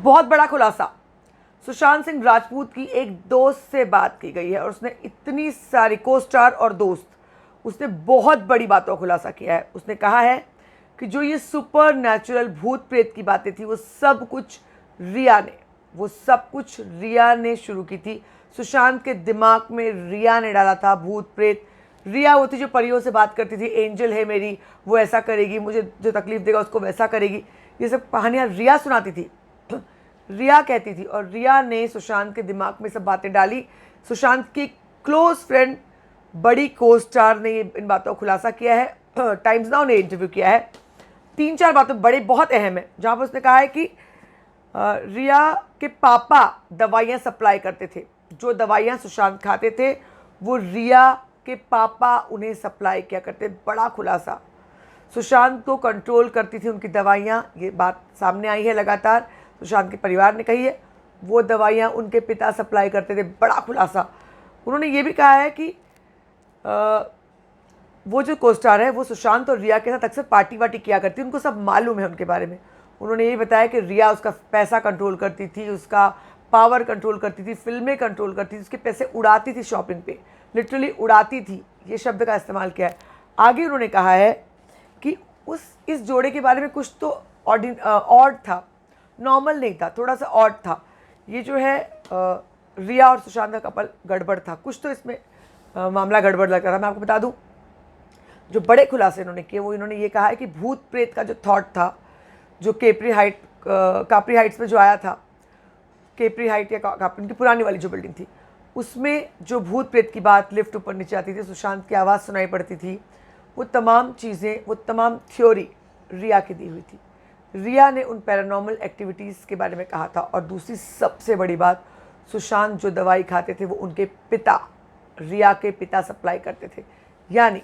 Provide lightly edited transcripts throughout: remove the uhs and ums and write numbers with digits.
बहुत बड़ा खुलासा, सुशांत सिंह राजपूत की एक दोस्त से बात की गई है और उसने इतनी सारी को स्टार और दोस्त, उसने बहुत बड़ी बातों का खुलासा किया है। उसने कहा है कि जो ये सुपर नेचुरल भूत प्रेत की बातें थी वो सब कुछ रिया ने शुरू की थी। सुशांत के दिमाग में रिया ने डाला था भूत प्रेत। रिया वो थी जो परियों से बात करती थी, एंजल है मेरी, वो ऐसा करेगी, मुझे जो तकलीफ देगा उसको वैसा करेगी। ये सब कहानियाँ रिया सुनाती थी, रिया कहती थी, और रिया ने सुशांत के दिमाग में सब बातें डाली। सुशांत की क्लोज फ्रेंड बड़ी को स्टार ने इन बातों का खुलासा किया है। टाइम्स नाउ ने इंटरव्यू किया है। 3-4 बातें बड़े बहुत अहम है, जहाँ पर उसने कहा है कि रिया के पापा दवाइयाँ सप्लाई करते थे। जो दवाइयाँ सुशांत खाते थे वो रिया के पापा उन्हें सप्लाई किया करते। बड़ा खुलासा, सुशांत को कंट्रोल करती थी उनकी दवाइयाँ, ये बात सामने आई है लगातार। सुशांत के परिवार ने कही है वो दवाइयाँ उनके पिता सप्लाई करते थे। बड़ा खुलासा। उन्होंने ये भी कहा है कि वो जो को स्टार है वो सुशांत और रिया के साथ अक्सर पार्टी वार्टी किया करती, उनको सब मालूम है उनके बारे में। उन्होंने ये बताया कि रिया उसका पैसा कंट्रोल करती थी, उसका पावर कंट्रोल करती थी, फिल्में कंट्रोल करती थी, उसके पैसे उड़ाती थी शॉपिंग पे, लिटरली उड़ाती थी, ये शब्द का इस्तेमाल किया है। आगे उन्होंने कहा है कि इस जोड़े के बारे में कुछ तो ऑड था, नॉर्मल नहीं था, थोड़ा सा ऑड था। ये जो है रिया और सुशांत का कपल गड़बड़ था, कुछ तो इसमें मामला गड़बड़ लगता था। मैं आपको बता दूं जो बड़े खुलासे इन्होंने किए वो इन्होंने ये कहा है कि भूत प्रेत का जो थॉट था, जो कापरी हाइट्स में जो आया था, कापरी हाइट या कापरी की पुरानी वाली जो बिल्डिंग थी, उसमें जो भूत प्रेत की बात लिफ्ट ऊपर नीचे आती थी, सुशांत की आवाज़ सुनाई पड़ती थी, वो तमाम चीज़ें, वो तमाम थ्योरी रिया की दी हुई थी। रिया ने उन पैरानॉर्मल एक्टिविटीज़ के बारे में कहा था। और दूसरी सबसे बड़ी बात, सुशांत जो दवाई खाते थे वो उनके पिता, रिया के पिता सप्लाई करते थे। यानी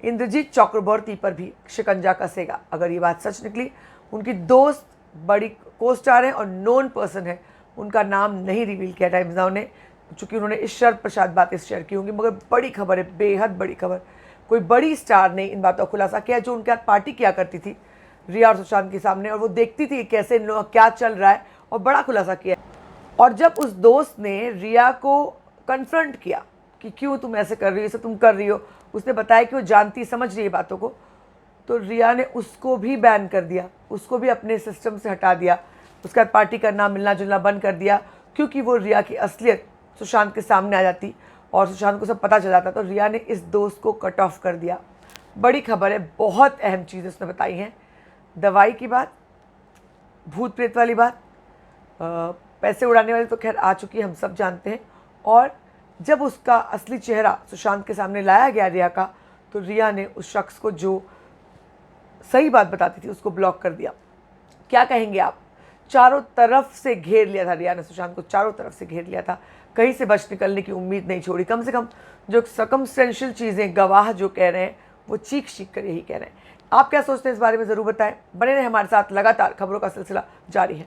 इंद्रजीत चक्रवर्ती पर भी शिकंजा कसेगा अगर ये बात सच निकली। उनकी दोस्त बड़ी को स्टार है और नोन पर्सन है, उनका नाम नहीं रिवील किया टाइम्स नाउ ने, चूँकि उन्होंने इस शर्त प्रसाद बातें शेयर की होंगी। मगर बड़ी खबर है, बेहद बड़ी खबर, कोई बड़ी स्टार ने इन बातों का खुलासा किया जो उनके साथ पार्टी किया करती थी रिया और सुशांत के सामने, और वो देखती थी कैसे इन लोगों का क्या चल रहा है, और बड़ा खुलासा किया। और जब उस दोस्त ने रिया को कन्फ्रंट किया कि क्यों तुम ऐसे कर रही हो, तुम कर रही हो, उसने बताया कि वो जानती समझ रही है बातों को, तो रिया ने उसको भी बैन कर दिया, उसको भी अपने सिस्टम से हटा दिया। उसके बाद पार्टी करना, मिलना जुलना बंद कर दिया, क्योंकि वो रिया की असलियत सुशांत के सामने आ जाती और सुशांत को सब पता चल जाता, तो रिया ने इस दोस्त को कट ऑफ कर दिया। बड़ी खबर है, बहुत अहम चीज़ उसने बताई हैं। दवाई की बात, भूत प्रेत वाली बात, पैसे उड़ाने वाली तो खैर आ चुकी है, हम सब जानते हैं। और जब उसका असली चेहरा सुशांत के सामने लाया गया रिया का, तो रिया ने उस शख्स को जो सही बात बताती थी उसको ब्लॉक कर दिया। क्या कहेंगे आप? चारों तरफ से घेर लिया था रिया ने, सुशांत को चारों तरफ से घेर लिया था, कहीं से बच निकलने की उम्मीद नहीं छोड़ी। कम से कम जो सर्कमस्टेंशियल चीज़ें गवाह जो कह रहे हैं वो चीख कर यही कह रहे हैं। आप क्या सोचते हैं इस बारे में ज़रूर बताएं। बने रहे हमारे साथ, लगातार खबरों का सिलसिला जारी है।